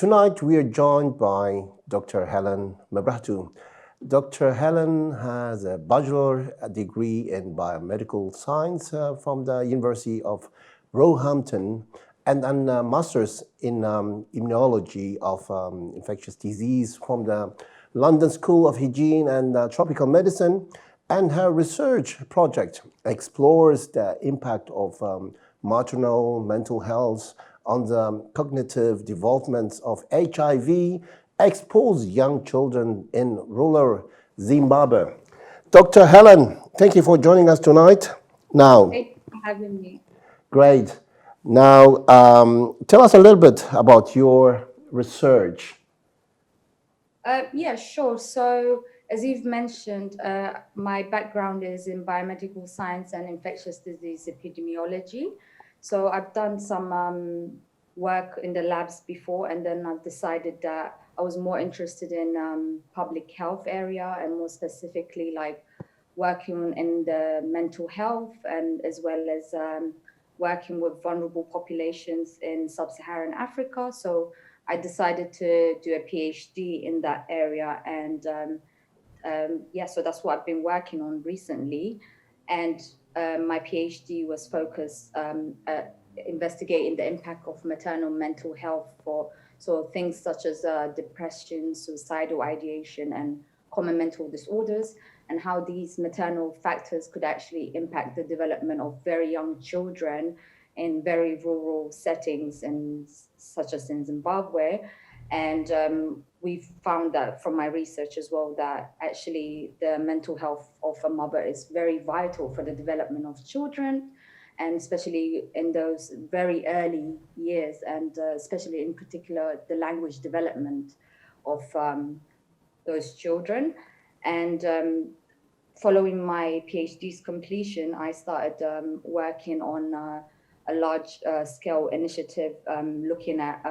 Tonight we are joined by Dr. Helen Mebrahtu. Dr. Helen has a bachelor degree in Biomedical Science from the University of Roehampton and a master's in Immunology of Infectious Diseases from the London School of Hygiene and Tropical Medicine. And her research project explores the impact of maternal mental health on the cognitive development of HIV-exposed young children in rural Zimbabwe. Dr. Helen, thank you for joining us tonight. Now, Thank you for having me. Great. Now, tell us a little bit about your research. Yeah, sure. So, as you've mentioned, my background is in biomedical science and infectious disease epidemiology. So I've done some work in the labs before, and then I've decided that I was more interested in public health area, and more specifically like working in the mental health, and as well as working with vulnerable populations in sub-Saharan Africa. So I decided to do a PhD in that area, and yeah, so that's what I've been working on recently. And my PhD was focused investigating the impact of maternal mental health for things such as depression, suicidal ideation, and common mental disorders, and how these maternal factors could actually impact the development of very young children in very rural settings, and such as in Zimbabwe. And we've found that from my research as well, that actually the mental health of a mother is very vital for the development of children, and especially in those very early years, and especially in particular the language development of those children. And following my PhD's completion, I started working on a large scale initiative looking at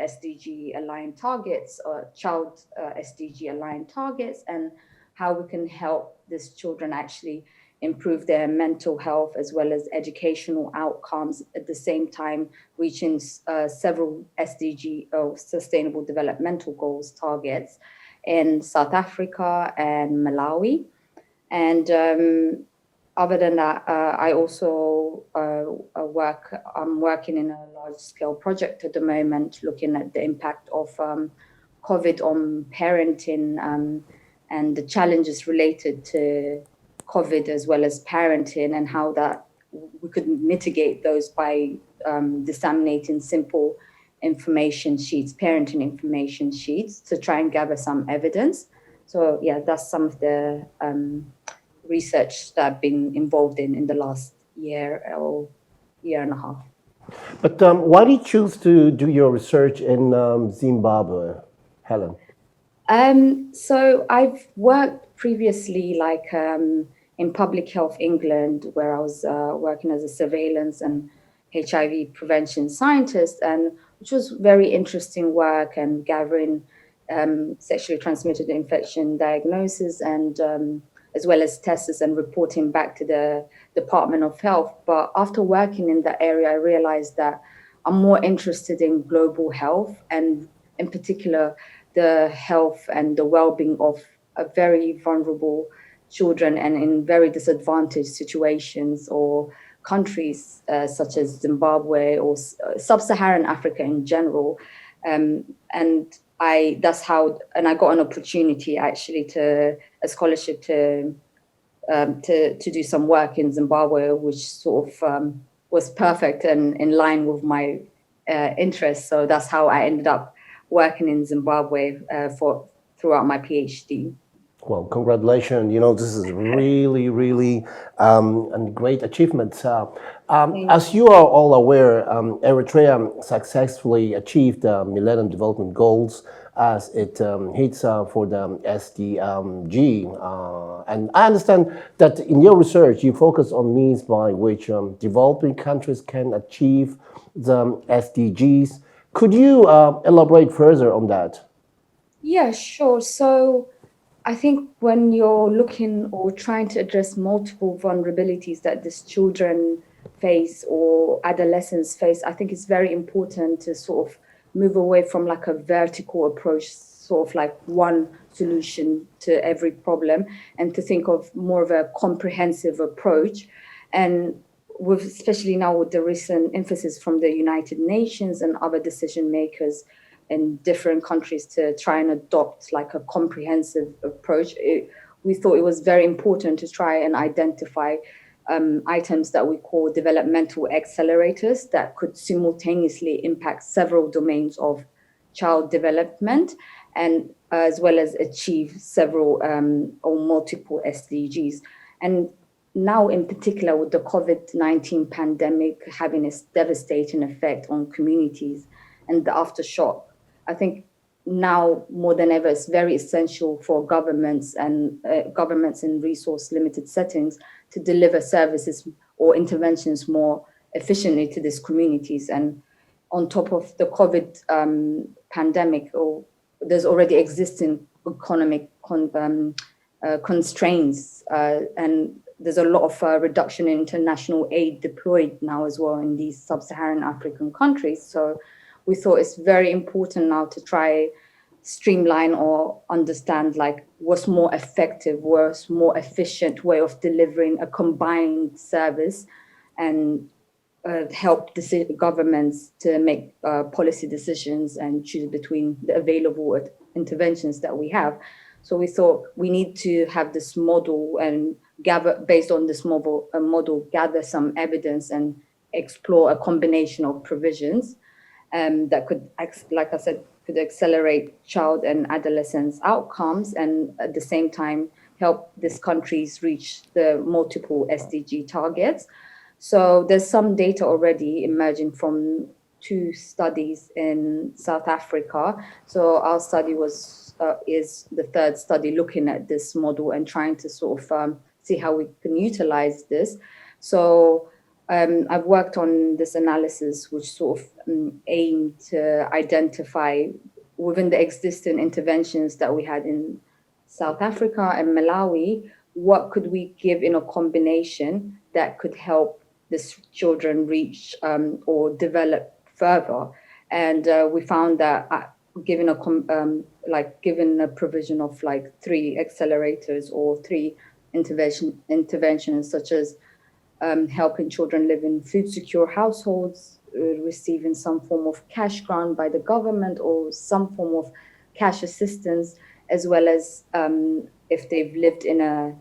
SDG aligned targets, or child SDG aligned targets, and how we can help these children actually improve their mental health as well as educational outcomes, at the same time reaching several SDG or Sustainable Developmental Goals targets in South Africa and Malawi. And other than that, I also I'm working in a large-scale project at the moment, looking at the impact of COVID on parenting, and the challenges related to COVID as well as parenting, and how that we could mitigate those by disseminating simple information sheets, parenting information sheets, to try and gather some evidence. So yeah, that's some of the research that I've been involved in the last year or year and a half. But why did you choose to do your research in Zimbabwe, Helen? So I've worked previously like in Public Health England, where I was working as a surveillance and HIV prevention scientist, and which was very interesting work, and gathering sexually transmitted infection diagnosis, and as well as tests and reporting back to the Department of Health. But after working in that area, I realized that I'm more interested in global health, and in particular, the health and the well-being of very vulnerable children, and in very disadvantaged situations or countries such as Zimbabwe or sub-Saharan Africa in general. And that's how, and I got an opportunity actually a scholarship to do some work in Zimbabwe, which sort of was perfect and in line with my interests. So that's how I ended up working in Zimbabwe throughout my PhD. Well, congratulations. You know, this is really, really a great achievement. As you are all aware, Eritrea successfully achieved the Millennium Development Goals as it hits for the SDG. And I understand that in your research, you focus on means by which developing countries can achieve the SDGs. Could you elaborate further on that? Yeah, sure. So I think when you're looking or trying to address multiple vulnerabilities that these children face or adolescents face, I think it's very important to sort of move away from like a vertical approach, sort of like one solution to every problem, and to think of more of a comprehensive approach. And with, especially now with the recent emphasis from the United Nations and other decision makers in different countries to try and adopt like a comprehensive approach, we thought it was very important to try and identify items that we call developmental accelerators that could simultaneously impact several domains of child development, and as well as achieve several or multiple SDGs. And now in particular with the COVID-19 pandemic having its devastating effect on communities and the aftershock, I think now more than ever it's very essential for governments and in resource limited settings to deliver services or interventions more efficiently to these communities. And on top of the COVID pandemic, or there's already existing economic constraints, and there's a lot of reduction in international aid deployed now as well in these sub-Saharan African countries. So we thought it's very important now to try streamline or understand like what's more effective, what's more efficient way of delivering a combined service, and help governments to make policy decisions and choose between the available interventions that we have. So we thought we need to have this model and gather, based on this model, gather some evidence and explore a combination of provisions that could, like I said, could accelerate child and adolescents' outcomes, and at the same time help these countries reach the multiple SDG targets. So there's some data already emerging from 2 studies in South Africa. So our study is the 3rd study looking at this model and trying to sort of see how we can utilize this. So I've worked on this analysis, which sort of aimed to identify within the existing interventions that we had in South Africa and Malawi, what could we give in a combination that could help these children reach or develop further. And we found that given a provision of like 3 accelerators or 3 interventions, such as helping children live in food secure households, receiving some form of cash grant by the government or some form of cash assistance, as well as if they've lived in a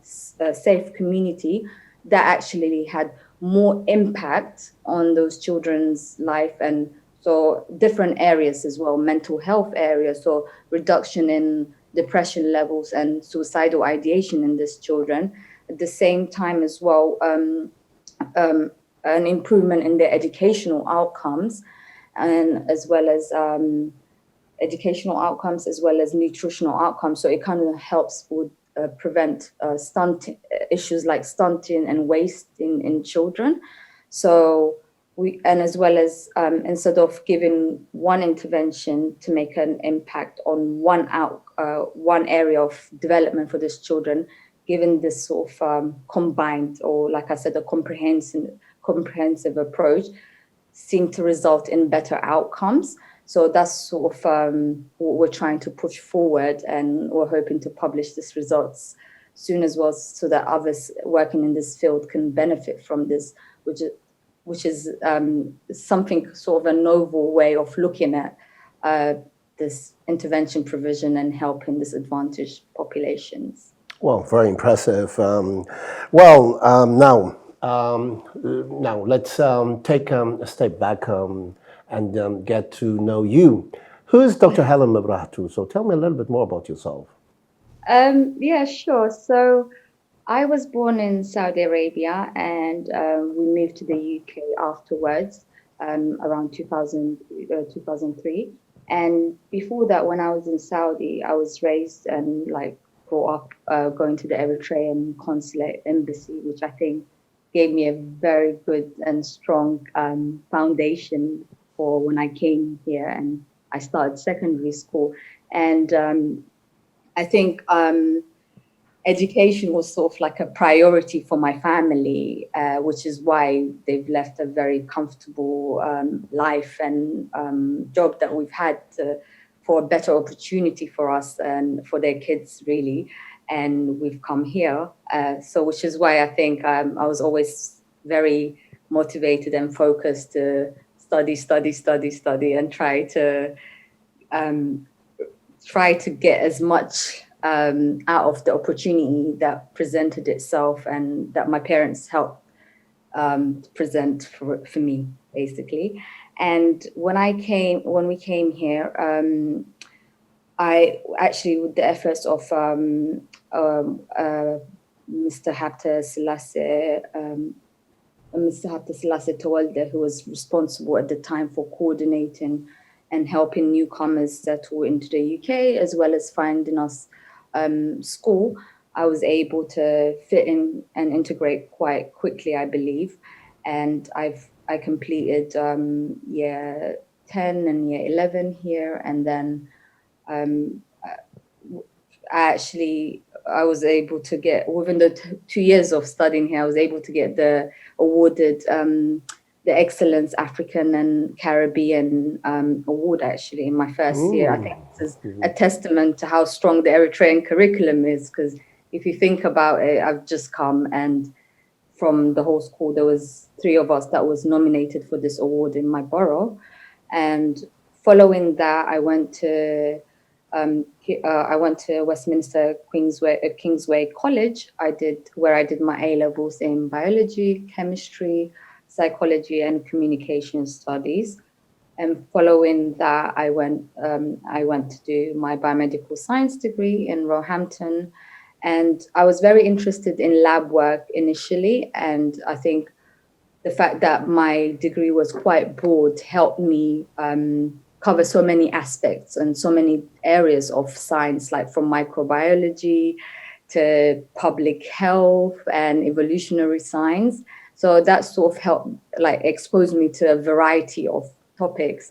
safe community, that actually had more impact on those children's life. And so different areas as well, mental health areas, so reduction in depression levels and suicidal ideation in these children. At the same time as well, an improvement in their educational outcomes, and as well as educational outcomes as well as nutritional outcomes. So it kind of helps with prevent stunting, issues like stunting and waste in children. So and as well as instead of giving one intervention to make an impact on one area of development for these children, given this sort of combined, or like I said, a comprehensive approach, seemed to result in better outcomes. So that's sort of what we're trying to push forward, and we're hoping to publish these results soon as well, so that others working in this field can benefit from this, which is something sort of a novel way of looking at this intervention provision and helping disadvantaged populations. Well, very impressive. Now let's take a step back and get to know you. Who is Dr. Helen Mebrahtu? So tell me a little bit more about yourself. Yeah, sure. So I was born in Saudi Arabia, and we moved to the UK afterwards, around 2003. And before that, when I was in Saudi, I was raised and brought up going to the Eritrean consulate embassy, which I think gave me a very good and strong foundation for when I came here and I started secondary school. And I think education was sort of like a priority for my family, which is why they've left a very comfortable life and job that we've had for a better opportunity for us and for their kids, really. And we've come here. So which is why I think I was always very motivated and focused to study, and try to get as much out of the opportunity that presented itself and that my parents helped present for me, basically. And when we came here, I actually, with the efforts of Mr. Hapter Selassie, Tawalde, who was responsible at the time for coordinating and helping newcomers settle into the UK, as well as finding us school, I was able to fit in and integrate quite quickly, I believe. And I completed year 10 and year 11 here, and then I was able to get, within the 2 years of studying here, I was able to get awarded the Excellence African and Caribbean award, actually, in my first year. I think this is a testament to how strong the Eritrean curriculum is, because if you think about it, I've just come, and from the whole school, there was 3 of us that was nominated for this award in my borough. And following that, I went to Westminster Kingsway College. Where I did my A-levels in biology, chemistry, psychology, and communication studies. And following that, I went to do my biomedical science degree in Roehampton. And I was very interested in lab work initially. And I think the fact that my degree was quite broad helped me cover so many aspects and so many areas of science, like from microbiology to public health and evolutionary science. So that sort of helped, like, expose me to a variety of topics.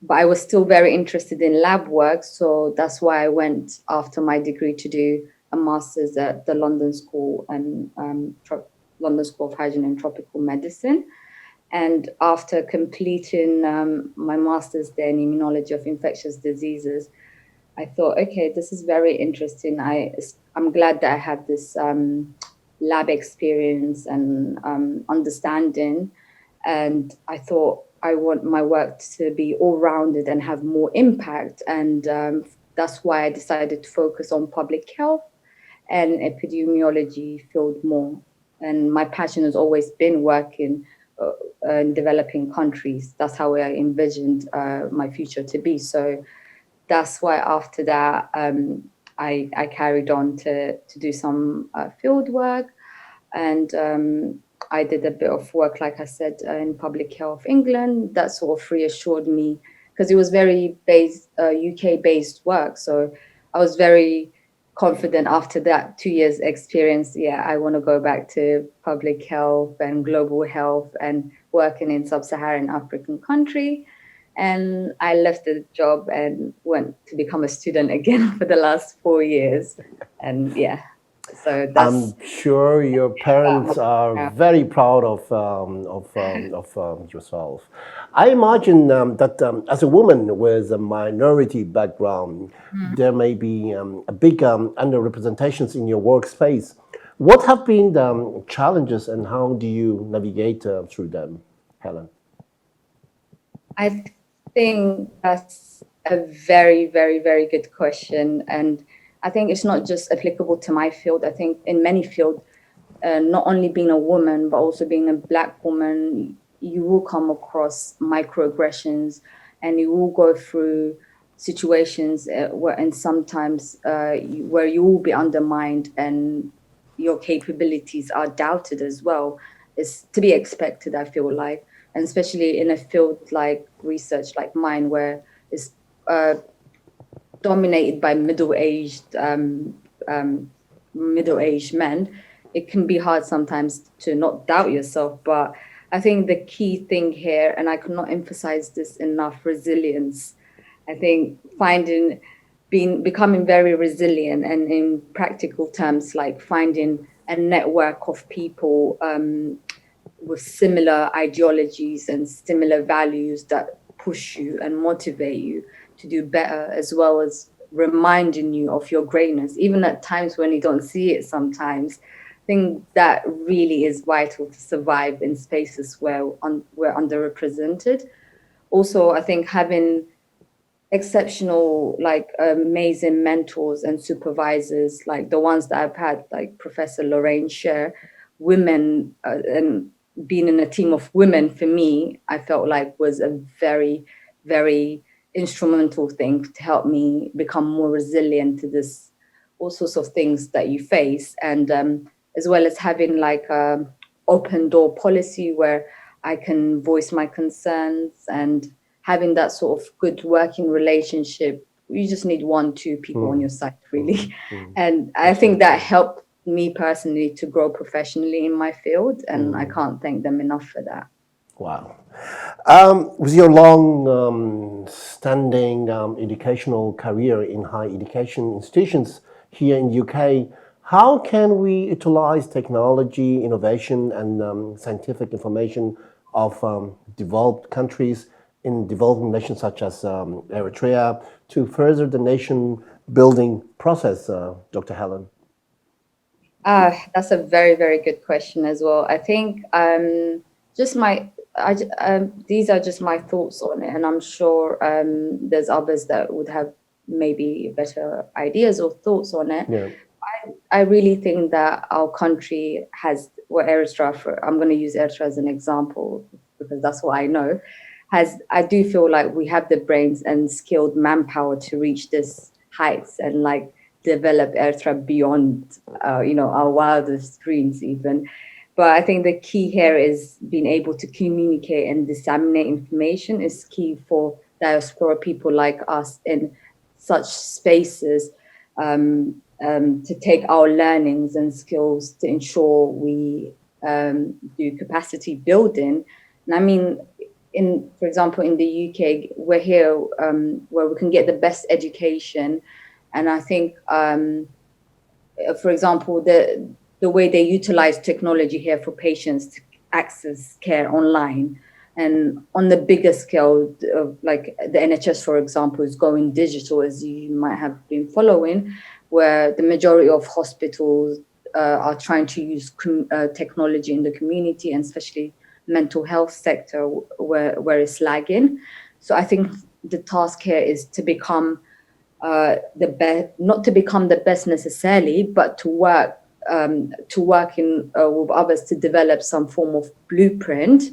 But I was still very interested in lab work. So that's why I went after my degree to do a master's at the London School of Hygiene and Tropical Medicine. And after completing my master's there in Immunology of Infectious Diseases, I thought, okay, this is very interesting. I'm glad that I had this lab experience and understanding. And I thought, I want my work to be all-rounded and have more impact. And that's why I decided to focus on public health and epidemiology field more. And my passion has always been working in developing countries. That's how I envisioned my future to be. So that's why after that, I carried on to do some field work. And I did a bit of work, like I said, in Public Health England. That sort of reassured me, because it was very UK-based work. So I was very confident after that 2 years experience. Yeah, I want to go back to public health and global health and working in sub-Saharan African country. And I left the job and went to become a student again for the last 4 years. And yeah. So I'm sure your parents are very proud of yourself. I imagine that as a woman with a minority background, there may be a big underrepresentations in your workspace. What have been the challenges, and how do you navigate through them, Helen? I think that's a very, very, very good question. And I think it's not just applicable to my field. I think in many fields, not only being a woman, but also being a Black woman, you will come across microaggressions, and you will go through situations and sometimes where you will be undermined and your capabilities are doubted as well. It's to be expected, I feel like, and especially in a field like research like mine, where it's dominated by middle-aged men, it can be hard sometimes to not doubt yourself. But I think the key thing here, and I cannot emphasize this enough, resilience. I think becoming very resilient, and in practical terms, like finding a network of people with similar ideologies and similar values that push you and motivate you to do better, as well as reminding you of your greatness, even at times when you don't see it sometimes. I think that really is vital to survive in spaces where we're underrepresented. Also, I think having exceptional, like amazing mentors and supervisors, like the ones that I've had, like Professor Lorraine Sher, women, and being in a team of women, for me, I felt like was a very, very instrumental thing to help me become more resilient to this, all sorts of things that you face. And as well as having like a open door policy where I can voice my concerns, and having that sort of good working relationship. You just need 1-2 people on your side, really. And I think that helped me personally to grow professionally in my field, and I can't thank them enough for that. Wow. With your long standing educational career in higher education institutions here in the UK, how can we utilize technology, innovation, and scientific information of developed countries in developing nations such as Eritrea to further the nation building process, Dr. Helen? That's a very, very good question as well. I think just these are just my thoughts on it, and I'm sure there's others that would have maybe better ideas or thoughts on it. Yeah. I really think that our country has, well, Eritrea, I'm going to use Eritrea as an example because that's what I know, I do feel like we have the brains and skilled manpower to reach this heights and like develop Eritrea beyond, our wildest dreams even. But I think the key here is being able to communicate and disseminate information is key for diaspora people like us in such spaces, to take our learnings and skills to ensure we do capacity building. And I mean, for example, in the UK, we're here where we can get the best education. And I think, for example, the way they utilize technology here for patients to access care online, and on the bigger scale, like the NHS, for example, is going digital, as you might have been following, where the majority of hospitals are trying to use technology in the community, and especially mental health sector where it's lagging. So I think the task here is to become the best, not to become the best necessarily, but to work in with others to develop some form of blueprint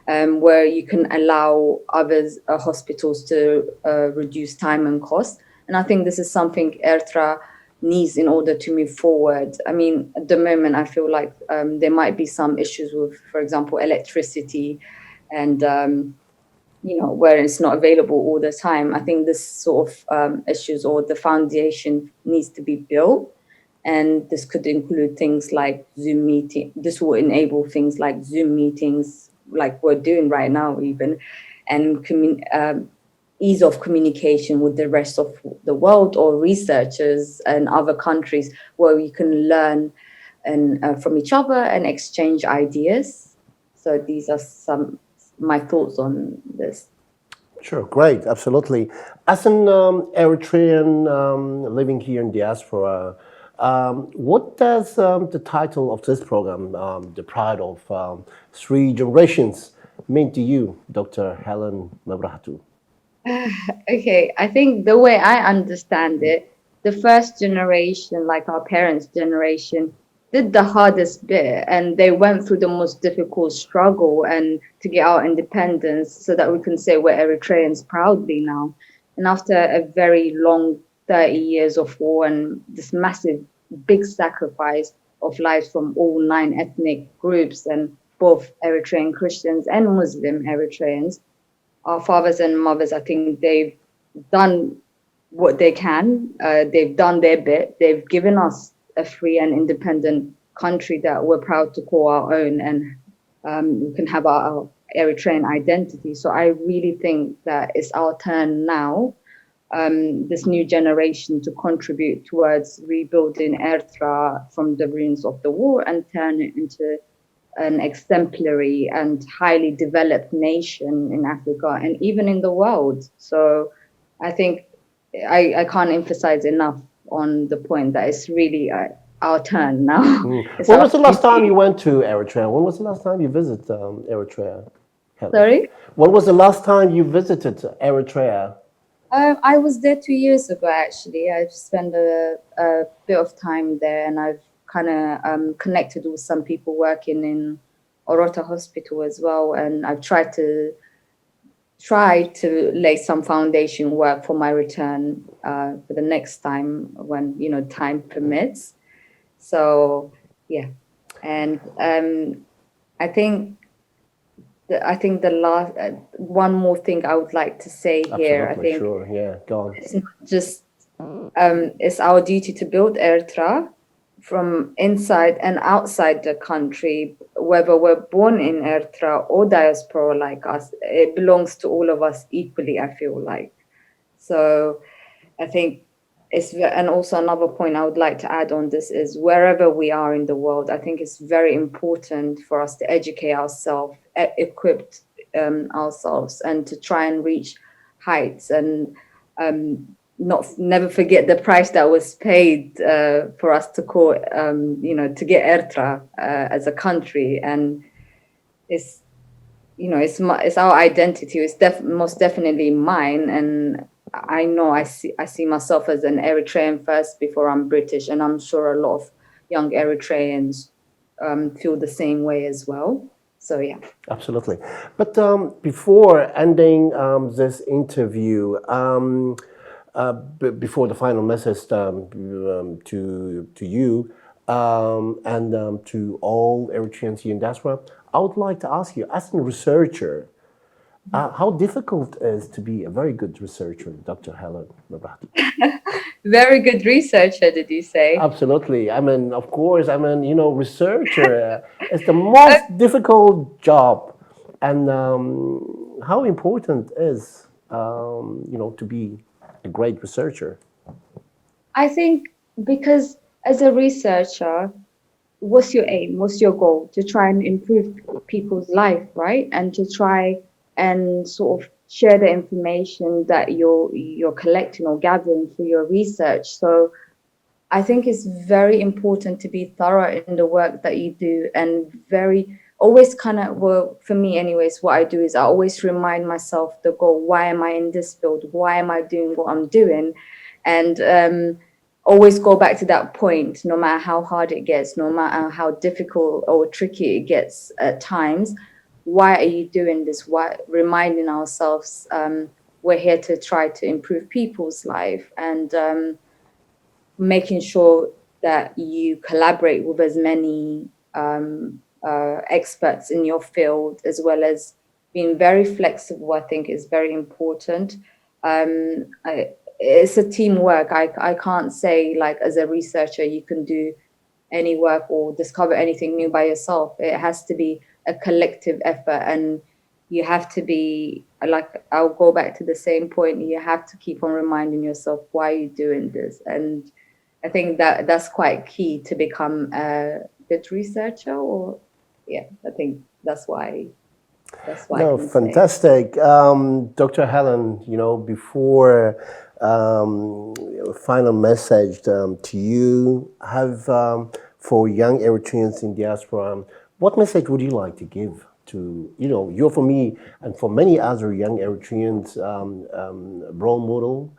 where you can allow others hospitals to reduce time and cost. And I think this is something Eritrea needs in order to move forward. I mean, at the moment, I feel like there might be some issues with, for example, electricity and, where it's not available all the time. I think this sort of issues or the foundation needs to be built. And this could include things like Zoom meeting. This will enable things like Zoom meetings, like we're doing right now even, and ease of communication with the rest of the world or researchers and other countries where we can learn and from each other and exchange ideas. So these are some my thoughts on this. Sure, great, absolutely. As an Eritrean living here in diaspora, what does the title of this program, The Pride of Three Generations, mean to you, Dr. Helen Mebrahtu? Okay, I think the way I understand it, the first generation, like our parents' generation, did the hardest bit, and they went through the most difficult struggle and to get our independence so that we can say we're Eritreans proudly now. And after a very long 30 years of war and this massive, big sacrifice of lives from all 9 ethnic groups, and both Eritrean Christians and Muslim Eritreans, our fathers and mothers, I think they've done what they can. They've done their bit. They've given us a free and independent country that we're proud to call our own, and we can have our Eritrean identity. So I really think that it's our turn now this new generation to contribute towards rebuilding Eritrea from the ruins of the war and turn it into an exemplary and highly developed nation in Africa and even in the world. So I think I can't emphasize enough on the point that it's really our turn now. It's When our was the last time duty. you went to Eritrea? When was the last time you visited Eritrea, Helen? Sorry? When was the last time you visited Eritrea? I was there 2 years ago, actually. I've spent a bit of time there, and I've kind of connected with some people working in Orota Hospital as well. And I've tried to lay some foundation work for my return for the next time when, you know, time permits. So, yeah. And I think the last one more thing I would like to say here. I Absolutely, think sure. Yeah, go on. it's not just it's our duty to build Eritrea from inside and outside the country, whether we're born in Eritrea or diaspora like us. It belongs to all of us equally, I feel like. So I think and also another point I would like to add on this is wherever we are in the world, I think it's very important for us to educate ourselves, equip ourselves, and to try and reach heights and never forget the price that was paid for us to call, to get Eritrea as a country. And it's, it's our identity. It's most definitely mine. And I know I see myself as an Eritrean first before I'm British. And I'm sure a lot of young Eritreans feel the same way as well. So, yeah. Absolutely. But before ending this interview, before the final message to you and to all Eritreans here in diaspora, I would like to ask you, as a researcher, how difficult it is to be a very good researcher, Dr. Helen Mebrahtu? Very good researcher, did you say? Absolutely. I mean, of course, researcher is the most difficult job. And how important is, to be a great researcher? I think because as a researcher, what's your aim? What's your goal? To try and improve people's life, right? And to try and sort of share the information that you're collecting or gathering through your research. So I think it's very important to be thorough in the work that you do and always kind of, well, for me anyways, what I do is I always remind myself the goal. Why am I in this field? Why am I doing what I'm doing? And always go back to that point, no matter how hard it gets, no matter how difficult or tricky it gets at times. Why are you doing this? Why? Reminding ourselves we're here to try to improve people's life, and making sure that you collaborate with as many experts in your field, as well as being very flexible, I think is very important. It's a teamwork. I can't say, like, as a researcher, you can do any work or discover anything new by yourself. It has to be a collective effort, and you have to be, like, I'll go back to the same point. You have to keep on reminding yourself why you're doing this. And I think that's quite key to become a good researcher. Or, yeah, I think that's why. No, fantastic. Dr. Helen, before final message to you, for young Eritreans in diaspora, what message would you like to give to, you're for me and for many other young Eritreans role model?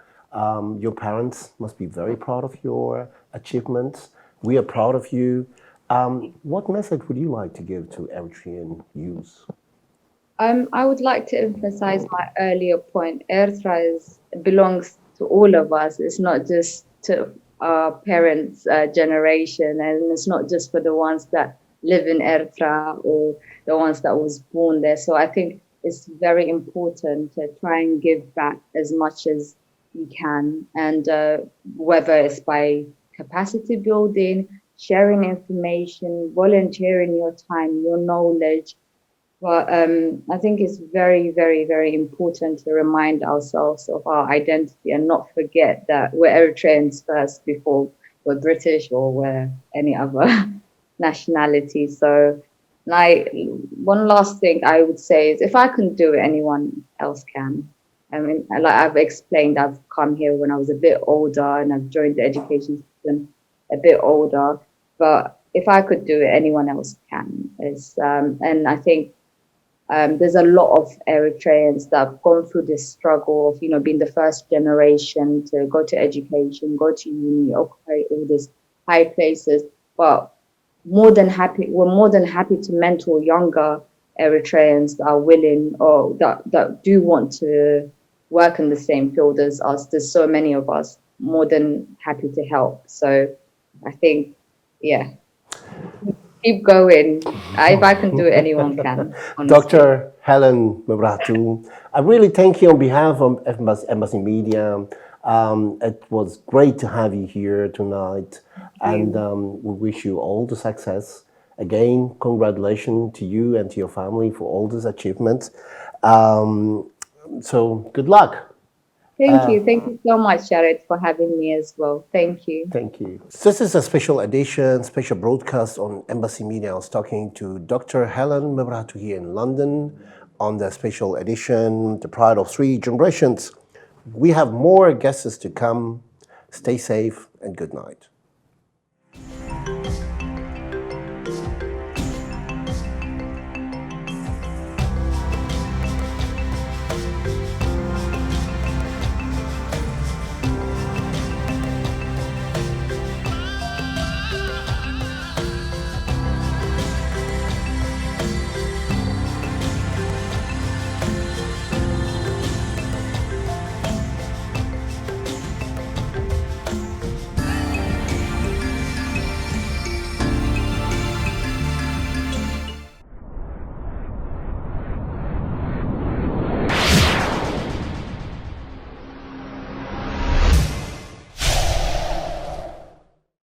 Your parents must be very proud of your achievements. We are proud of you. What message would you like to give to Eritrean youth? I would like to emphasize my earlier point. Eritrea belongs to all of us. It's not just to our parents' generation, and it's not just for the ones that live in Eritrea or the ones that was born there. So I think it's very important to try and give back as much as you can, and whether it's by capacity building, sharing information, volunteering your time, your knowledge, But I think it's very, very, very important to remind ourselves of our identity and not forget that we're Eritreans first before we're British or we're any other nationality. So, like, one last thing I would say is if I can do it, anyone else can. I mean, like I've explained, I've come here when I was a bit older and I've joined the education system a bit older. But if I could do it, anyone else can. And I think there's a lot of Eritreans that have gone through this struggle of, being the first generation to go to education, go to uni, occupy all these high places. But we're more than happy to mentor younger Eritreans that are willing or that do want to work in the same field as us. There's so many of us, more than happy to help. So I think, yeah, keep going. If I can do it, anyone can, honestly. Dr. Helen Mebrahtu, I really thank you on behalf of Embassy Media. It was great to have you here tonight, and we wish you all the success. Again, congratulations to you and to your family for all these achievements. So good luck. Thank you. Thank you so much, Jared, for having me as well. Thank you. Thank you. This is a special edition, special broadcast on Embassy Media. I was talking to Dr. Helen Mebrahtu here in London on the special edition, The Pride of Three Generations. We have more guests to come. Stay safe and good night.